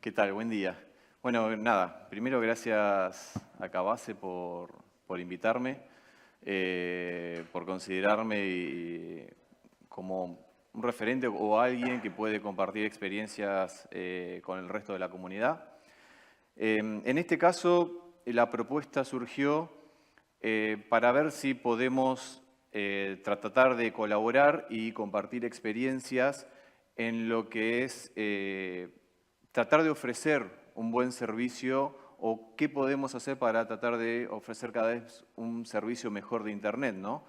¿Qué tal? Buen día. Bueno, nada, primero gracias a Cabase por invitarme, por considerarme como un referente o alguien que puede compartir experiencias con el resto de la comunidad. En este caso, la propuesta surgió para ver si podemos tratar de colaborar y compartir experiencias en lo que es tratar de ofrecer un buen servicio o qué podemos hacer para tratar de ofrecer cada vez un servicio mejor de Internet, ¿no?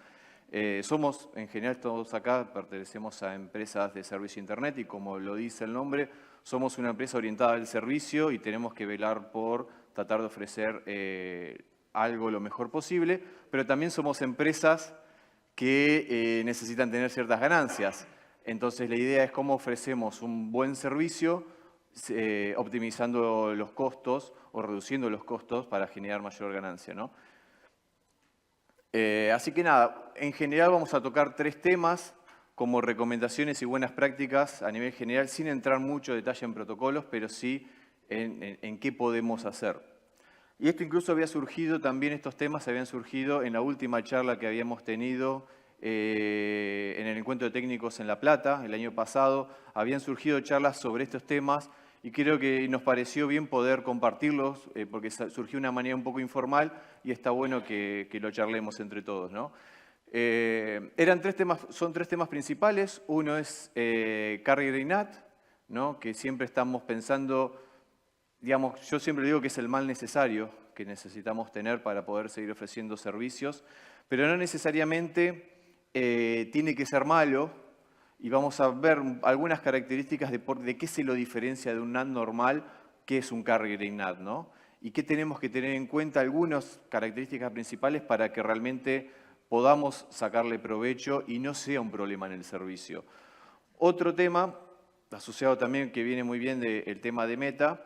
Somos, en general, todos acá pertenecemos a empresas de servicio Internet y como lo dice el nombre, somos una empresa orientada al servicio y tenemos que velar por tratar de ofrecer algo lo mejor posible, pero también somos empresas que necesitan tener ciertas ganancias. Entonces, la idea es cómo ofrecemos un buen servicio optimizando los costos o reduciendo los costos para generar mayor ganancia, ¿no? Así que nada, en general vamos a tocar 3 temas como recomendaciones y buenas prácticas a nivel general, sin entrar mucho detalle en protocolos, pero sí en qué podemos hacer. Y esto incluso había surgido, también estos temas habían surgido en la última charla que habíamos tenido en el encuentro de técnicos en La Plata, el año pasado. Habían surgido charlas sobre estos temas y creo que nos pareció bien poder compartirlos porque surgió de una manera un poco informal y está bueno que lo charlemos entre todos, ¿no? Son 3 temas principales. Uno es Carrier y NAT, ¿no? Que siempre estamos pensando, digamos, yo siempre digo que es el mal necesario que necesitamos tener para poder seguir ofreciendo servicios, pero no necesariamente tiene que ser malo. Y vamos a ver algunas características de qué se lo diferencia de un NAT normal, qué es un Carrier NAT, ¿no? Y qué tenemos que tener en cuenta, algunas características principales para que realmente podamos sacarle provecho y no sea un problema en el servicio. Otro tema, asociado también, que viene muy bien del tema de Meta,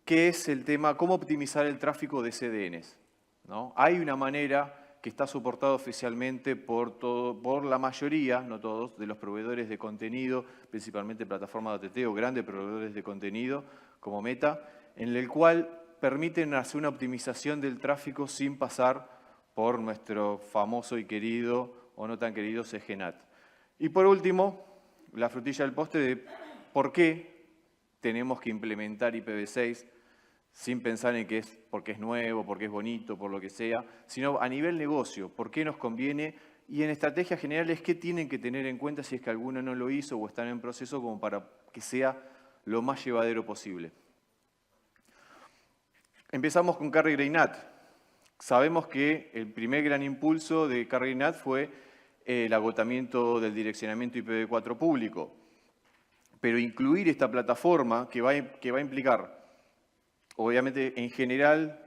que es el tema cómo optimizar el tráfico de CDNs, ¿no? Hay una manera que está soportado oficialmente por la mayoría, no todos, de los proveedores de contenido, principalmente plataformas de OTT o grandes proveedores de contenido como Meta, en el cual permiten hacer una optimización del tráfico sin pasar por nuestro famoso y querido o no tan querido CGNAT. Y por último, la frutilla del postre de por qué tenemos que implementar IPv6 sin pensar en que es porque es nuevo, porque es bonito, por lo que sea, sino a nivel negocio, por qué nos conviene y en estrategias generales qué tienen que tener en cuenta si es que alguno no lo hizo o están en proceso como para que sea lo más llevadero posible. Empezamos con Carrier y NAT. Sabemos que el primer gran impulso de Carrier y NAT fue el agotamiento del direccionamiento IPv4 público, pero incluir esta plataforma que va a implicar, obviamente, en general,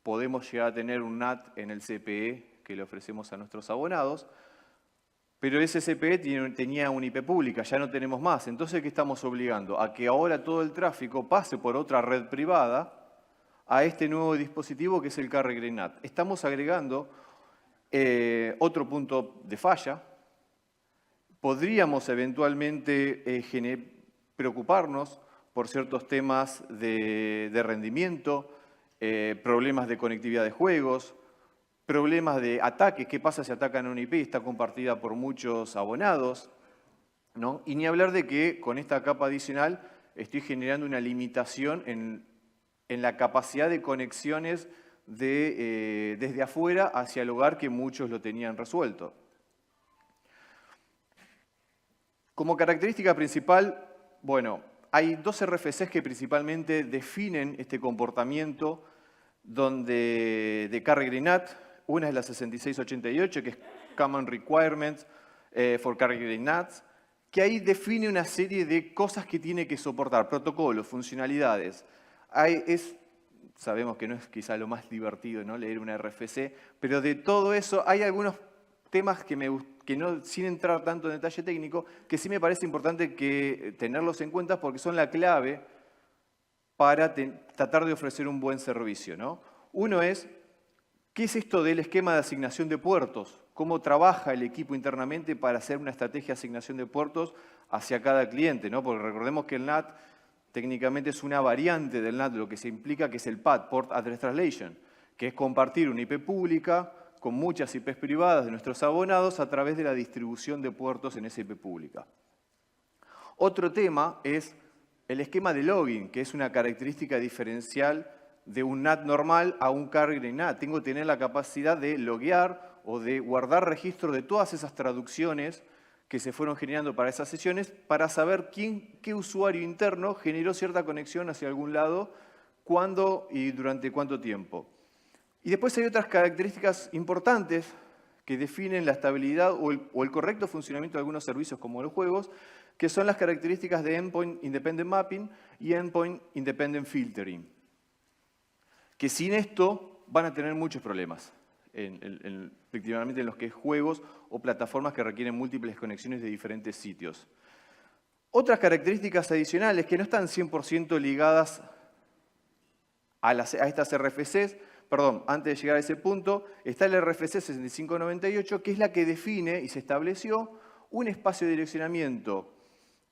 podemos llegar a tener un NAT en el CPE que le ofrecemos a nuestros abonados, pero ese CPE tenía una IP pública, ya no tenemos más. Entonces, ¿qué estamos obligando? A que ahora todo el tráfico pase por otra red privada a este nuevo dispositivo que es el Carrier NAT. Estamos agregando otro punto de falla. Podríamos eventualmente preocuparnos por ciertos temas de rendimiento, problemas de conectividad de juegos, problemas de ataques. ¿Qué pasa si atacan una IP y está compartida por muchos abonados, ¿no? Y ni hablar de que con esta capa adicional estoy generando una limitación en la capacidad de conexiones desde afuera hacia el hogar que muchos lo tenían resuelto. Como característica principal, bueno, hay 2 RFCs que principalmente definen este comportamiento de Carrier NAT. Una es la 6688, que es Common Requirements for Carrier NAT, que ahí define una serie de cosas que tiene que soportar, protocolos, funcionalidades. Sabemos que no es quizá lo más divertido, ¿no?, leer una RFC, pero de todo eso hay algunos temas que no, sin entrar tanto en detalle técnico, que sí me parece importante tenerlos en cuenta porque son la clave para tratar de ofrecer un buen servicio, ¿no? Uno es, ¿qué es esto del esquema de asignación de puertos? ¿Cómo trabaja el equipo internamente para hacer una estrategia de asignación de puertos hacia cada cliente, ¿no? Porque recordemos que el NAT técnicamente es una variante del NAT, lo que se implica que es el PAT, Port Address Translation, que es compartir una IP pública con muchas IPs privadas de nuestros abonados a través de la distribución de puertos en esa IP pública. Otro tema es el esquema de login, que es una característica diferencial de un NAT normal a un carrier NAT. Tengo que tener la capacidad de loguear o de guardar registro de todas esas traducciones que se fueron generando para esas sesiones para saber qué usuario interno generó cierta conexión hacia algún lado, cuándo y durante cuánto tiempo. Y después hay otras características importantes que definen la estabilidad o el correcto funcionamiento de algunos servicios como los juegos, que son las características de Endpoint Independent Mapping y Endpoint Independent Filtering, que sin esto van a tener muchos problemas, efectivamente en los que es juegos o plataformas que requieren múltiples conexiones de diferentes sitios. Otras características adicionales que no están 100% ligadas a estas RFCs, perdón, antes de llegar a ese punto, está el RFC 6598, que es la que define y se estableció un espacio de direccionamiento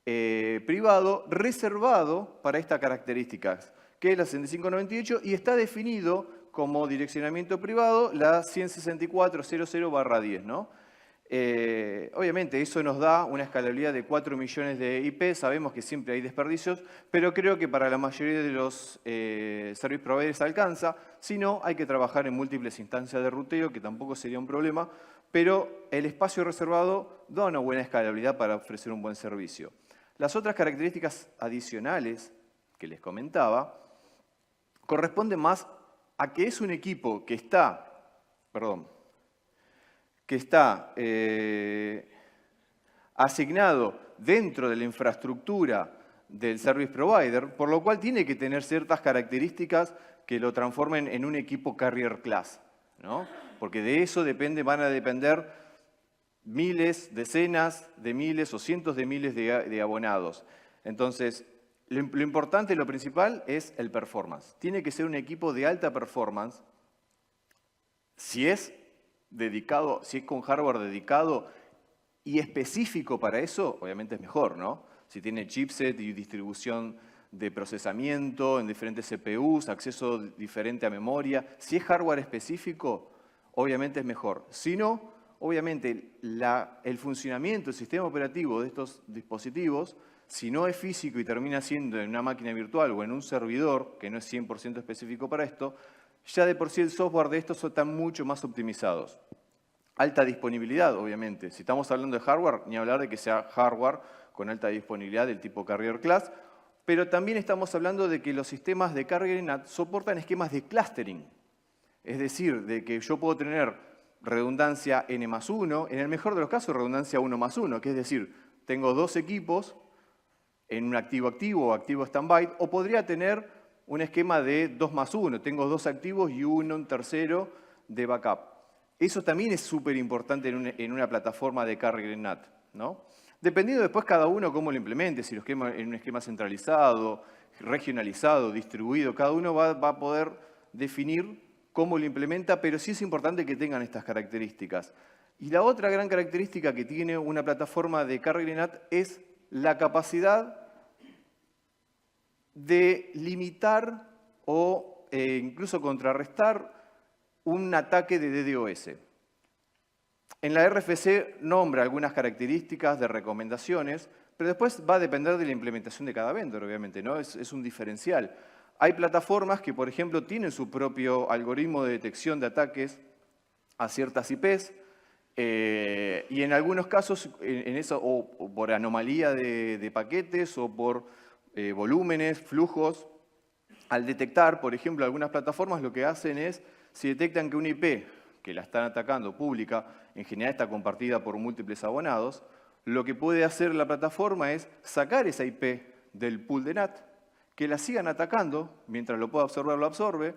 privado reservado para estas características, que es la 6598, y está definido como direccionamiento privado la 164.00/10, ¿no? Obviamente eso nos da una escalabilidad de 4 millones de IP, sabemos que siempre hay desperdicios, pero creo que para la mayoría de los service providers alcanza. Si no, hay que trabajar en múltiples instancias de ruteo, que tampoco sería un problema, pero el espacio reservado da una buena escalabilidad para ofrecer un buen servicio. Las otras características adicionales que les comentaba corresponden más a que es un equipo que está asignado dentro de la infraestructura del service provider, por lo cual tiene que tener ciertas características que lo transformen en un equipo carrier class, ¿no? Porque de eso van a depender miles, decenas de miles o cientos de miles de abonados. Entonces, lo importante, lo principal es el performance. Tiene que ser un equipo de alta performance. Si es con hardware dedicado y específico para eso, obviamente es mejor, ¿no? Si tiene chipset y distribución de procesamiento en diferentes CPUs, acceso diferente a memoria. Si es hardware específico, obviamente es mejor. Si no, obviamente el funcionamiento, el sistema operativo de estos dispositivos, si no es físico y termina siendo en una máquina virtual o en un servidor, que no es 100% específico para esto, ya de por sí el software de estos están mucho más optimizados. Alta disponibilidad, obviamente. Si estamos hablando de hardware, ni hablar de que sea hardware con alta disponibilidad del tipo Carrier Class, pero también estamos hablando de que los sistemas de Carrier NAT soportan esquemas de clustering. Es decir, de que yo puedo tener redundancia n+1, en el mejor de los casos redundancia 1+1, que es decir, tengo dos equipos en un activo-activo o activo stand-by, o podría tener un esquema de 2+1, tengo dos activos y un tercero de backup. Eso también es súper importante en una plataforma de Carrier NAT, ¿no? Dependiendo después cada uno cómo lo implemente, si lo esquema en un esquema centralizado, regionalizado, distribuido, cada uno va a poder definir cómo lo implementa, pero sí es importante que tengan estas características. Y la otra gran característica que tiene una plataforma de Carrier NAT es la capacidad de limitar o incluso contrarrestar un ataque de DDoS. En la RFC nombra algunas características de recomendaciones, pero después va a depender de la implementación de cada vendor, obviamente, ¿no? Es un diferencial. Hay plataformas que, por ejemplo, tienen su propio algoritmo de detección de ataques a ciertas IPs, y en algunos casos, o por anomalía de paquetes o por volúmenes, flujos, al detectar, por ejemplo, algunas plataformas lo que hacen es, si detectan que una IP que la están atacando pública, en general está compartida por múltiples abonados, lo que puede hacer la plataforma es sacar esa IP del pool de NAT, que la sigan atacando, mientras lo pueda absorber, lo absorbe,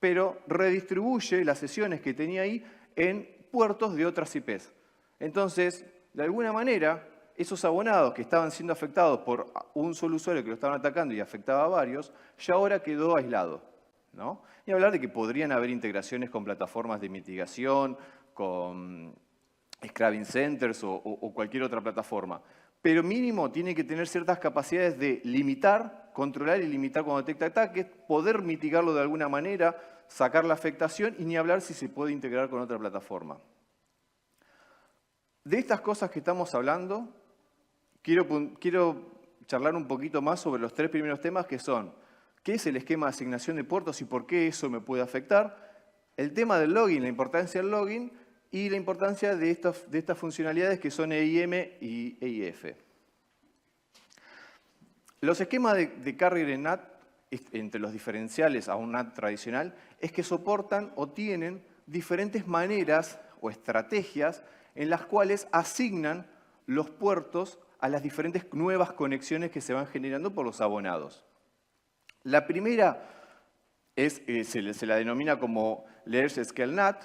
pero redistribuye las sesiones que tenía ahí en puertos de otras IPs. Entonces, de alguna manera, esos abonados que estaban siendo afectados por un solo usuario que lo estaban atacando y afectaba a varios, ya ahora quedó aislado, ¿no? Y hablar de que podrían haber integraciones con plataformas de mitigación, con Scrubbing Centers o cualquier otra plataforma. Pero mínimo tiene que tener ciertas capacidades de limitar controlar y limitar cuando detecta ataques, poder mitigarlo de alguna manera, sacar la afectación y ni hablar si se puede integrar con otra plataforma. De estas cosas que estamos hablando, quiero charlar un poquito más sobre los 3 primeros temas que son qué es el esquema de asignación de puertos y por qué eso me puede afectar, el tema del login, la importancia del login y la importancia de estas funcionalidades que son EIM y EIF. Los esquemas de carrier en NAT, entre los diferenciales a un NAT tradicional, es que soportan o tienen diferentes maneras o estrategias en las cuales asignan los puertos a las diferentes nuevas conexiones que se van generando por los abonados. La primera se la denomina como Large Scale NAT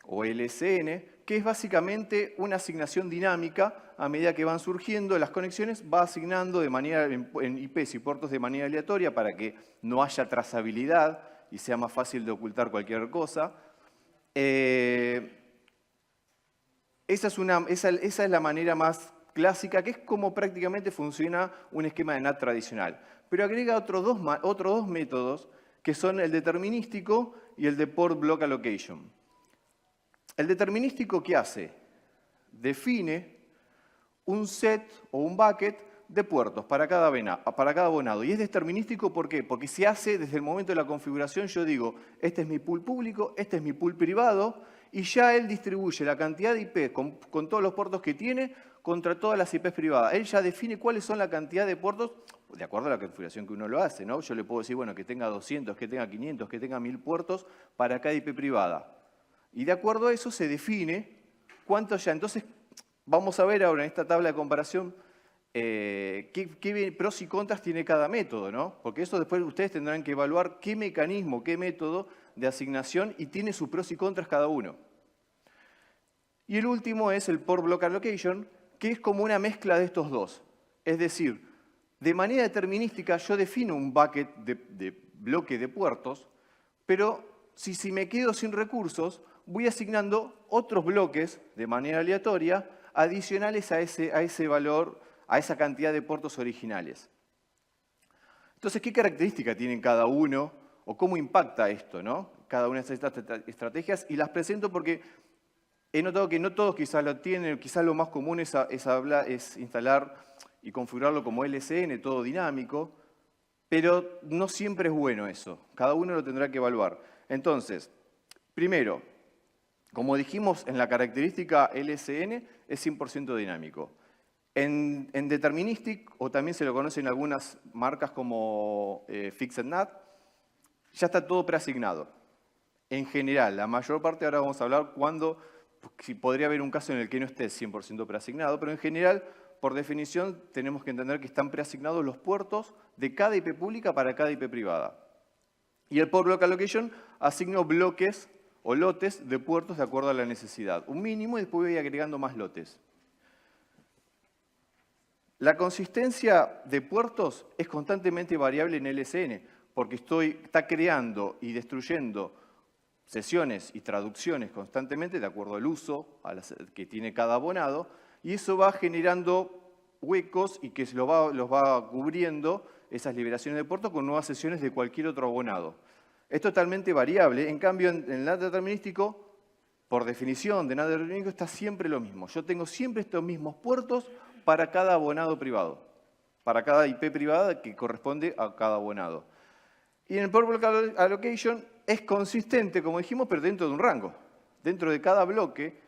o LSN, que es básicamente una asignación dinámica. A medida que van surgiendo las conexiones, va asignando de manera, en IPs y puertos de manera aleatoria para que no haya trazabilidad y sea más fácil de ocultar cualquier cosa. Esa es la manera más clásica, que es como prácticamente funciona un esquema de NAT tradicional. Pero agrega otros dos métodos, que son el determinístico y el de Port Block Allocation. El determinístico, ¿qué hace? Define un set o un bucket de puertos para cada abonado. Y es determinístico, ¿por qué? Porque se hace desde el momento de la configuración. Yo digo, este es mi pool público, este es mi pool privado, y ya él distribuye la cantidad de IP con todos los puertos que tiene contra todas las IPs privadas. Él ya define cuáles son la cantidad de puertos, de acuerdo a la configuración que uno lo hace, ¿no? Yo le puedo decir, bueno, que tenga 200, que tenga 500, que tenga 1000 puertos para cada IP privada. Y de acuerdo a eso se define cuánto ya. Entonces, vamos a ver ahora en esta tabla de comparación qué pros y contras tiene cada método, ¿no? Porque eso después ustedes tendrán que evaluar qué mecanismo, qué método de asignación y tiene sus pros y contras cada uno. Y el último es el Port Block Allocation, que es como una mezcla de estos dos. Es decir, de manera determinística yo defino un bucket de bloque de puertos, pero si me quedo sin recursos, voy asignando otros bloques de manera aleatoria adicionales a ese valor, a esa cantidad de puertos originales. Entonces, ¿qué características tienen cada uno o cómo impacta esto, ¿no? Cada una de estas estrategias? Y las presento porque he notado que no todos quizás lo tienen, quizás lo más común es instalar y configurarlo como LSN, todo dinámico, pero no siempre es bueno eso. Cada uno lo tendrá que evaluar. Entonces, primero, como dijimos en la característica LSN, es 100% dinámico. En Deterministic, o también se lo conocen algunas marcas como Fixed NAT, ya está todo preasignado. En general, la mayor parte, ahora vamos a hablar si podría haber un caso en el que no esté 100% preasignado, pero en general, por definición, tenemos que entender que están preasignados los puertos de cada IP pública para cada IP privada. Y el Port Block Allocation asigna bloques o lotes de puertos de acuerdo a la necesidad. Un mínimo y después voy agregando más lotes. La consistencia de puertos es constantemente variable en LSN, porque está creando y destruyendo sesiones y traducciones constantemente de acuerdo al uso que tiene cada abonado, y eso va generando huecos y que los va cubriendo esas liberaciones de puertos con nuevas sesiones de cualquier otro abonado. Es totalmente variable. En cambio, en el NAT determinístico, por definición de NAT determinístico, está siempre lo mismo. Yo tengo siempre estos mismos puertos para cada abonado privado, para cada IP privada que corresponde a cada abonado. Y en el Port Block Allocation es consistente, como dijimos, pero dentro de un rango. Dentro de cada bloque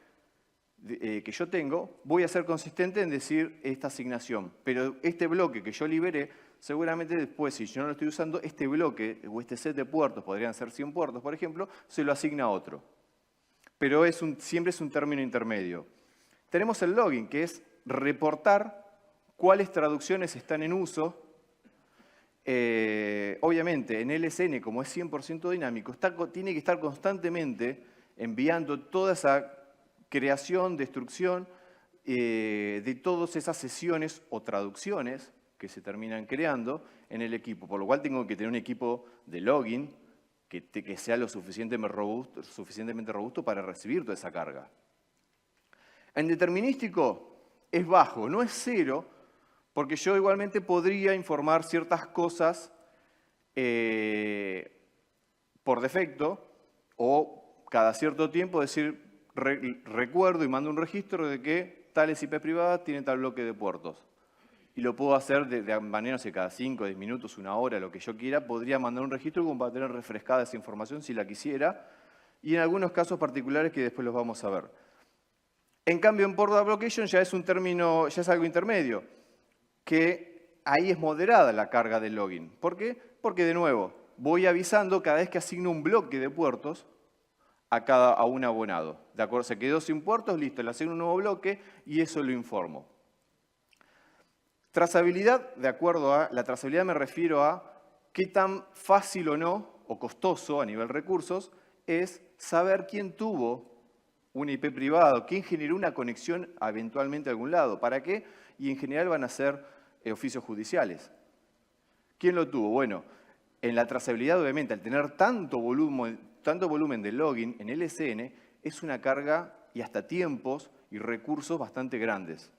que yo tengo, voy a ser consistente en decir esta asignación. Pero este bloque que yo liberé, seguramente después, si yo no lo estoy usando, este bloque o este set de puertos, podrían ser 100 puertos, por ejemplo, se lo asigna a otro. Pero siempre es un término intermedio. Tenemos el login, que es reportar cuáles traducciones están en uso. Obviamente, en LSN, como es 100% dinámico, tiene que estar constantemente enviando toda esa creación, destrucción de todas esas sesiones o traducciones que se terminan creando en el equipo. Por lo cual tengo que tener un equipo de login que sea lo suficientemente robusto para recibir toda esa carga. En determinístico es bajo, no es cero, Porque yo igualmente podría informar ciertas cosas por defecto o cada cierto tiempo decir, recuerdo y mando un registro de que tales IP privadas tienen tal bloque de puertos. Y lo puedo hacer de manera, no sé, cada 5, 10 minutos, una hora, lo que yo quiera. Podría mandar un registro como para tener refrescada esa información si la quisiera. Y en algunos casos particulares que después los vamos a ver. En cambio, en Port Allocation ya es un término, ya es algo intermedio, que ahí es moderada la carga del login. ¿Por qué? Porque, de nuevo, voy avisando cada vez que asigno un bloque de puertos a un abonado. ¿De acuerdo? Se quedó sin puertos, listo, le asigno un nuevo bloque y eso lo informo. Trazabilidad, de acuerdo a la trazabilidad me refiero a qué tan fácil o no, o costoso a nivel recursos, es saber quién tuvo un IP privado, quién generó una conexión eventualmente a algún lado. ¿Para qué? Y en general van a ser oficios judiciales. ¿Quién lo tuvo? Bueno, en la trazabilidad, obviamente, al tener tanto volumen de login en LSN, es una carga y hasta tiempos y recursos bastante grandes.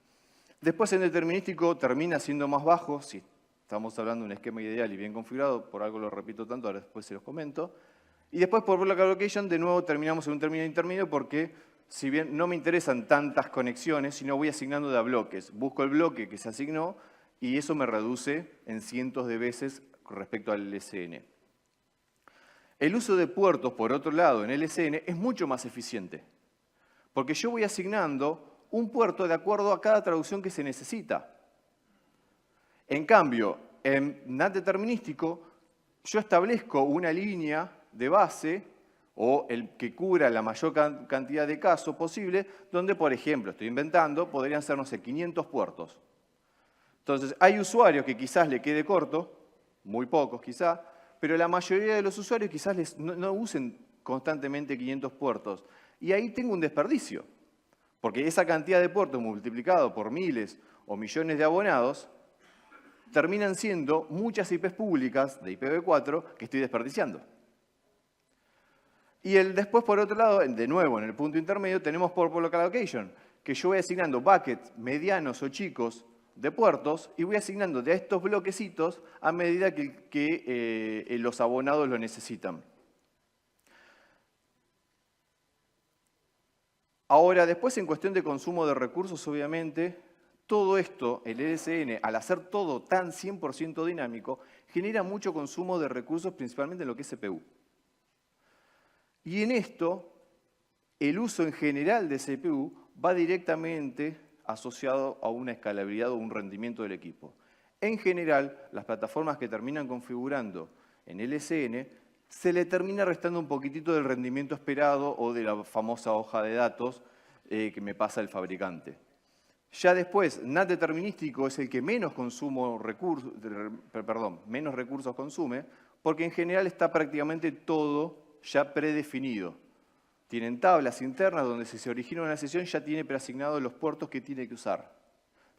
Después, en determinístico, termina siendo más bajo, si estamos hablando de un esquema ideal y bien configurado, por algo lo repito tanto, ahora después se los comento. Y después, por block allocation, de nuevo terminamos en un término intermedio porque, si bien no me interesan tantas conexiones, sino voy asignando de a bloques. Busco el bloque que se asignó y eso me reduce en cientos de veces respecto al LSN. El uso de puertos, por otro lado, en LSN es mucho más eficiente, porque yo voy asignando un puerto de acuerdo a cada traducción que se necesita. En cambio, en NAT determinístico, yo establezco una línea de base o el que cubra la mayor cantidad de casos posible, donde, por ejemplo, estoy inventando, podrían ser, no sé, 500 puertos. Entonces, hay usuarios que quizás le quede corto, muy pocos quizás, pero la mayoría de los usuarios quizás no usen constantemente 500 puertos. Y ahí tengo un desperdicio. Porque esa cantidad de puertos multiplicado por miles o millones de abonados terminan siendo muchas IPs públicas de IPv4 que estoy desperdiciando. Y después, por otro lado, de nuevo, en el punto intermedio, tenemos por local allocation, que yo voy asignando buckets medianos o chicos de puertos y voy asignando de estos bloquecitos a medida que los abonados lo necesitan. Ahora, después en cuestión de consumo de recursos, obviamente, todo esto, el LSN, al hacer todo tan 100% dinámico, genera mucho consumo de recursos, principalmente en lo que es CPU. Y en esto, el uso en general de CPU va directamente asociado a una escalabilidad o un rendimiento del equipo. En general, las plataformas que terminan configurando en LSN, se le termina restando un poquitito del rendimiento esperado o de la famosa hoja de datos que me pasa el fabricante. Ya después, NAT determinístico es el que menos recursos consume, porque en general está prácticamente todo ya predefinido. Tienen tablas internas donde si se origina una sesión ya tiene preasignados los puertos que tiene que usar.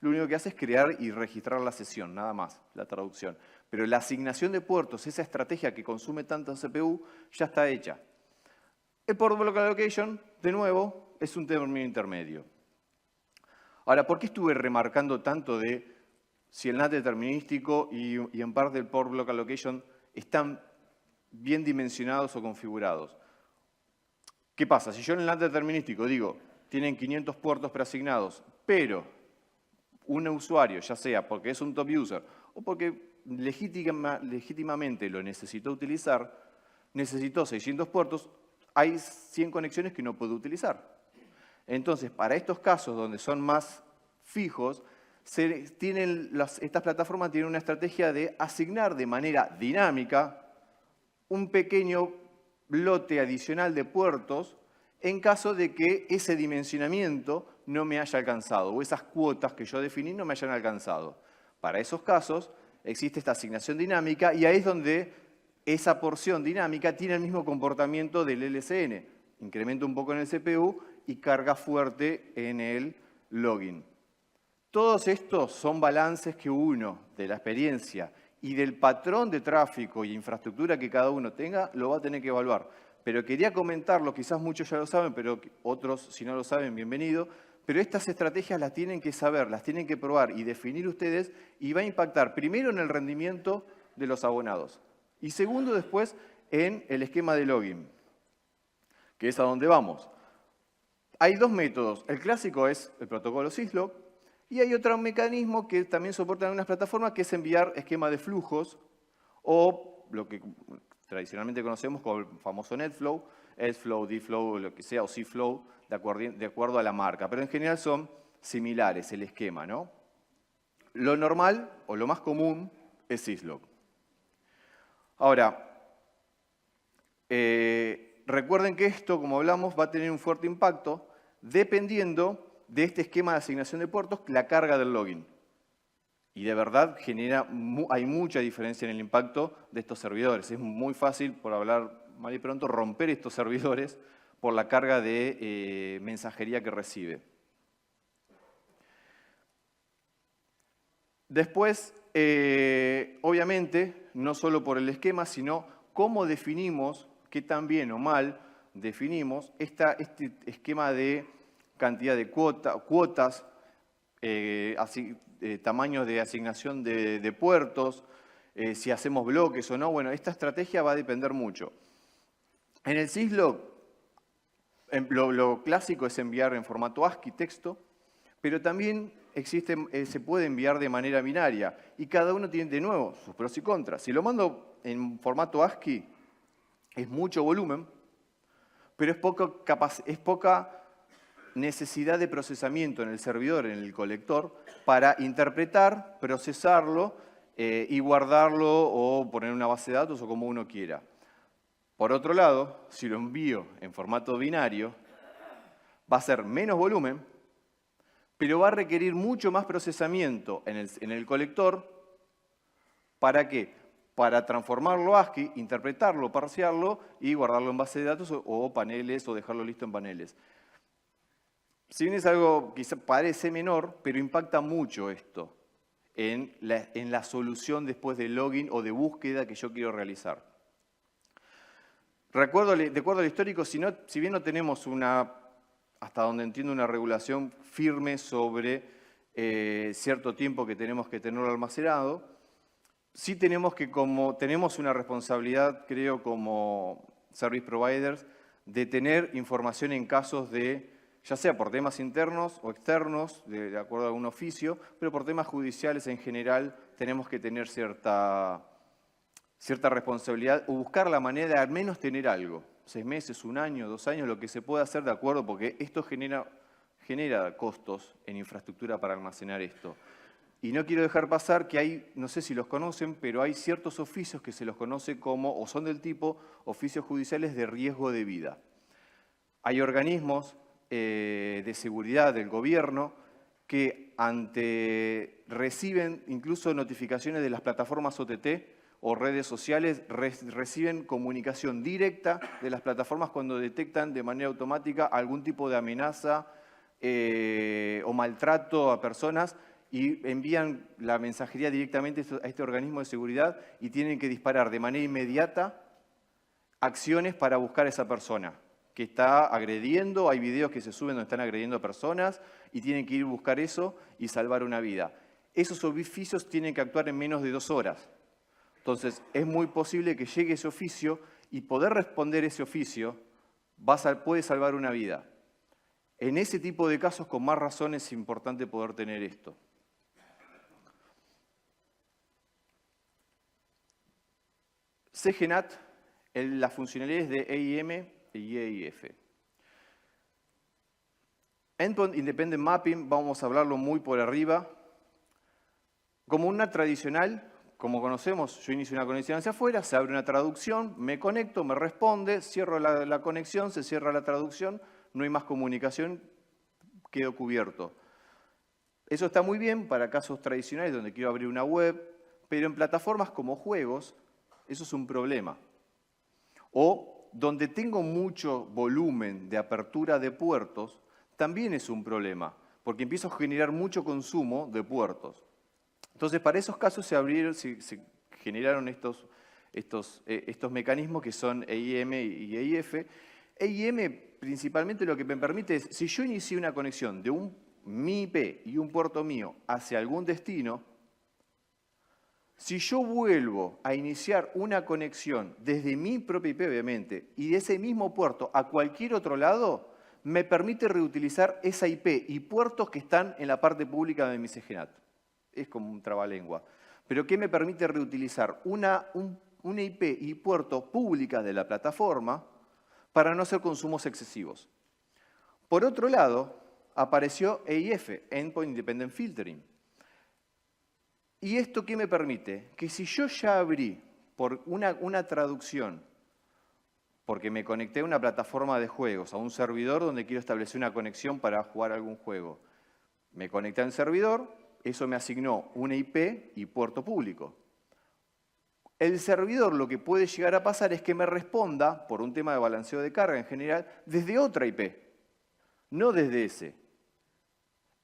Lo único que hace es crear y registrar la sesión, nada más, la traducción. Pero la asignación de puertos, esa estrategia que consume tanto CPU, ya está hecha. El port block allocation, de nuevo, es un término intermedio. Ahora, ¿por qué estuve remarcando tanto de si el NAT determinístico y en parte el port block allocation están bien dimensionados o configurados? ¿Qué pasa? Si yo en el NAT determinístico digo, tienen 500 puertos preasignados, pero un usuario, ya sea porque es un top user o porque legítimamente lo necesitó utilizar, necesitó 600 puertos, hay 100 conexiones que no puede utilizar. Entonces, para estos casos donde son más fijos, estas plataformas tienen una estrategia de asignar de manera dinámica un pequeño lote adicional de puertos en caso de que ese dimensionamiento no me haya alcanzado o esas cuotas que yo definí no me hayan alcanzado. Para esos casos existe esta asignación dinámica y ahí es donde esa porción dinámica tiene el mismo comportamiento del LSN. Incrementa un poco en el CPU y carga fuerte en el login. Todos estos son balances que uno, de la experiencia y del patrón de tráfico y infraestructura que cada uno tenga, lo va a tener que evaluar. Pero quería comentarlo, quizás muchos ya lo saben, pero otros, si no lo saben, bienvenido, pero estas estrategias las tienen que saber, las tienen que probar y definir ustedes, y va a impactar primero en el rendimiento de los abonados y segundo después en el esquema de login, que es a donde vamos. Hay dos métodos. El clásico es el protocolo syslog y hay otro mecanismo que también soportan algunas plataformas, que es enviar esquema de flujos o lo que tradicionalmente conocemos como el famoso NetFlow, S-Flow, D-Flow, lo que sea, o C-Flow, de acuerdo a la marca. Pero en general son similares el esquema, ¿no? Lo normal o lo más común es syslog. Ahora, recuerden que esto, como hablamos, va a tener un fuerte impacto dependiendo de este esquema de asignación de puertos, la carga del login. Y de verdad hay mucha diferencia en el impacto de estos servidores. Es muy fácil, por hablar mal y pronto, romper estos servidores por la carga de mensajería que recibe. Después, obviamente, no solo por el esquema, sino cómo definimos, qué tan bien o mal definimos este esquema de cantidad de cuotas, tamaños de asignación de puertos, si hacemos bloques o no. Bueno, esta estrategia va a depender mucho. En el syslog, lo clásico es enviar en formato ASCII texto, pero también se puede enviar de manera binaria y cada uno tiene de nuevo sus pros y contras. Si lo mando en formato ASCII es mucho volumen, pero es poca necesidad de procesamiento en el servidor, en el colector, para interpretar, procesarlo y guardarlo o poner en una base de datos o como uno quiera. Por otro lado, si lo envío en formato binario, va a ser menos volumen, pero va a requerir mucho más procesamiento en el colector. ¿Para qué? Para transformarlo a ASCII, interpretarlo, parsearlo y guardarlo en base de datos o paneles o dejarlo listo en paneles. Si bien es algo que parece menor, pero impacta mucho esto en la solución después de login o de búsqueda que yo quiero realizar. De acuerdo al histórico, si bien no tenemos hasta donde entiendo, una regulación firme sobre cierto tiempo que tenemos que tenerlo almacenado, sí tenemos tenemos una responsabilidad, creo, como service providers, de tener información en casos de, ya sea por temas internos o externos, de acuerdo a algún oficio, pero por temas judiciales en general tenemos que tener cierta responsabilidad o buscar la manera de al menos tener algo. 6 meses, 1 año, 2 años, lo que se pueda hacer de acuerdo, porque esto genera costos en infraestructura para almacenar esto. Y no quiero dejar pasar que hay, no sé si los conocen, pero hay ciertos oficios que se los conoce como, o son del tipo, oficios judiciales de riesgo de vida. Hay organismos de seguridad del gobierno que reciben incluso notificaciones de las plataformas OTT o redes sociales, reciben comunicación directa de las plataformas cuando detectan de manera automática algún tipo de amenaza o maltrato a personas, y envían la mensajería directamente a este organismo de seguridad y tienen que disparar de manera inmediata acciones para buscar a esa persona que está agrediendo. Hay videos que se suben donde están agrediendo a personas y tienen que ir a buscar eso y salvar una vida. Esos oficios tienen que actuar en menos de 2 horas. Entonces, es muy posible que llegue ese oficio y poder responder ese oficio puede salvar una vida. En ese tipo de casos, con más razón, es importante poder tener esto. CGNAT, las funcionalidades de EIM y EIF. Endpoint Independent Mapping, vamos a hablarlo muy por arriba. Como una tradicional, como conocemos, yo inicio una conexión hacia afuera, se abre una traducción, me conecto, me responde, cierro la conexión, se cierra la traducción, no hay más comunicación, quedo cubierto. Eso está muy bien para casos tradicionales donde quiero abrir una web, pero en plataformas como juegos, eso es un problema. O donde tengo mucho volumen de apertura de puertos, también es un problema, porque empiezo a generar mucho consumo de puertos. Entonces, para esos casos se generaron estos mecanismos que son EIM y EIF, EIM principalmente lo que me permite es, si yo inicié una conexión de mi IP y un puerto mío hacia algún destino, si yo vuelvo a iniciar una conexión desde mi propia IP, obviamente, y de ese mismo puerto a cualquier otro lado, me permite reutilizar esa IP y puertos que están en la parte pública de mi CGNAT. Es como un trabalengua. Pero ¿qué me permite reutilizar? Una IP y puerto públicas de la plataforma para no hacer consumos excesivos. Por otro lado, apareció EIF, Endpoint Independent Filtering. ¿Y esto qué me permite? Que si yo ya abrí por una traducción, porque me conecté a una plataforma de juegos, a un servidor donde quiero establecer una conexión para jugar algún juego, me conecté a un servidor, eso me asignó una IP y puerto público. El servidor lo que puede llegar a pasar es que me responda, por un tema de balanceo de carga en general, desde otra IP, no desde ese.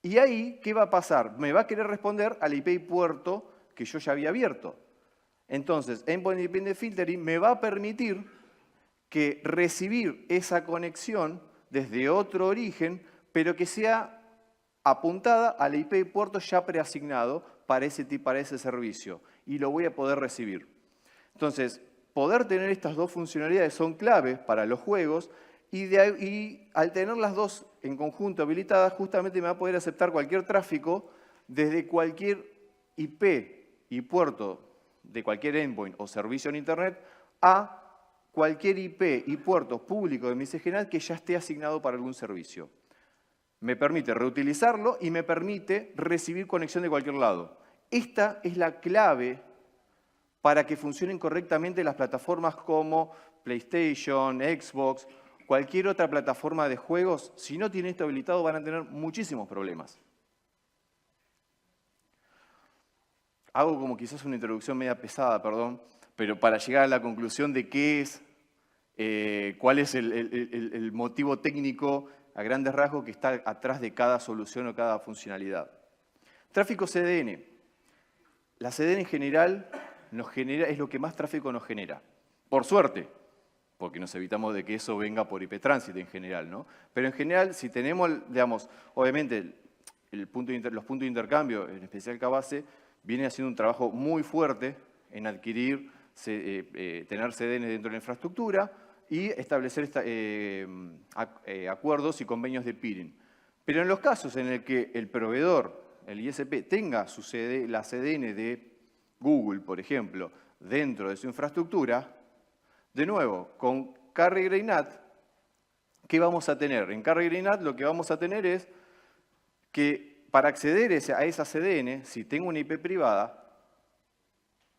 Y ahí, ¿qué va a pasar? Me va a querer responder al IP y puerto que yo ya había abierto. Entonces, Endpoint Independent Filtering me va a permitir que recibir esa conexión desde otro origen, pero que sea apuntada al IP y puerto ya preasignado para ese servicio. Y lo voy a poder recibir. Entonces, poder tener estas dos funcionalidades son claves para los juegos y al tener las dos en conjunto habilitadas, justamente me va a poder aceptar cualquier tráfico desde cualquier IP y puerto de cualquier endpoint o servicio en Internet a cualquier IP y puerto público de mi CGNAT que ya esté asignado para algún servicio. Me permite reutilizarlo y me permite recibir conexión de cualquier lado. Esta es la clave para que funcionen correctamente las plataformas como PlayStation, Xbox, cualquier otra plataforma de juegos. Si no tienen esto habilitado van a tener muchísimos problemas. Hago como quizás una introducción media pesada, perdón, pero para llegar a la conclusión de qué es, cuál es el motivo técnico a grandes rasgos que está atrás de cada solución o cada funcionalidad. Tráfico CDN. La CDN en general es lo que más tráfico nos genera. Por suerte, porque nos evitamos de que eso venga por IP Transit en general, ¿no? Pero en general, si tenemos, digamos, obviamente los puntos de intercambio, en especial Cabase, viene haciendo un trabajo muy fuerte en adquirir, tener CDN dentro de la infraestructura y establecer acuerdos y convenios de peering. Pero en los casos en el que el proveedor, el ISP, tenga la CDN de Google, por ejemplo, dentro de su infraestructura, de nuevo, con Carrier GreyNAT, ¿qué vamos a tener? En Carrier GreyNAT lo que vamos a tener es que para acceder a esa CDN, si tengo una IP privada,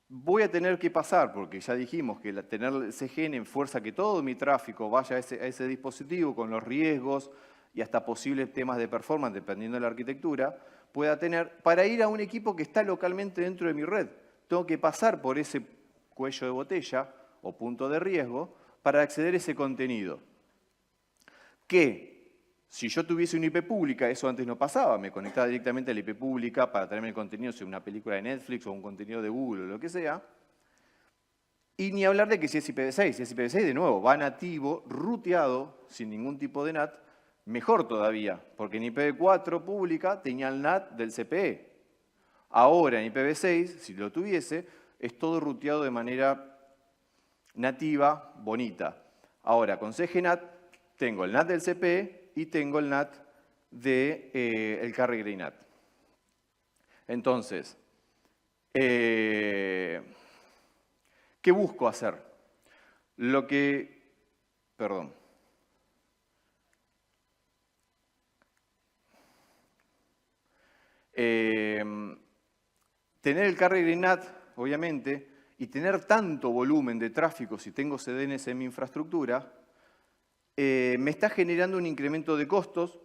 voy a tener que pasar, porque ya dijimos que tener el CGN fuerza que todo mi tráfico vaya a ese dispositivo con los riesgos y hasta posibles temas de performance, dependiendo de la arquitectura, pueda tener, para ir a un equipo que está localmente dentro de mi red. Tengo que pasar por ese cuello de botella o punto de riesgo para acceder a ese contenido. Que si yo tuviese una IP pública, eso antes no pasaba, me conectaba directamente a la IP pública para tenerme el contenido, si una película de Netflix o un contenido de Google o lo que sea. Y ni hablar de que si es IPv6, si es IPv6 de nuevo, va nativo, ruteado, sin ningún tipo de NAT, mejor todavía, porque en IPv4 pública tenía el NAT del CPE. Ahora en IPv6, si lo tuviese, es todo ruteado de manera nativa, bonita. Ahora, con CGNAT tengo el NAT del CPE y tengo el NAT del Carrier GreyNAT. Entonces, ¿qué busco hacer? Tener el Carrier GreyNAT, obviamente, y tener tanto volumen de tráfico si tengo CDNs en mi infraestructura, me está generando un incremento de costos.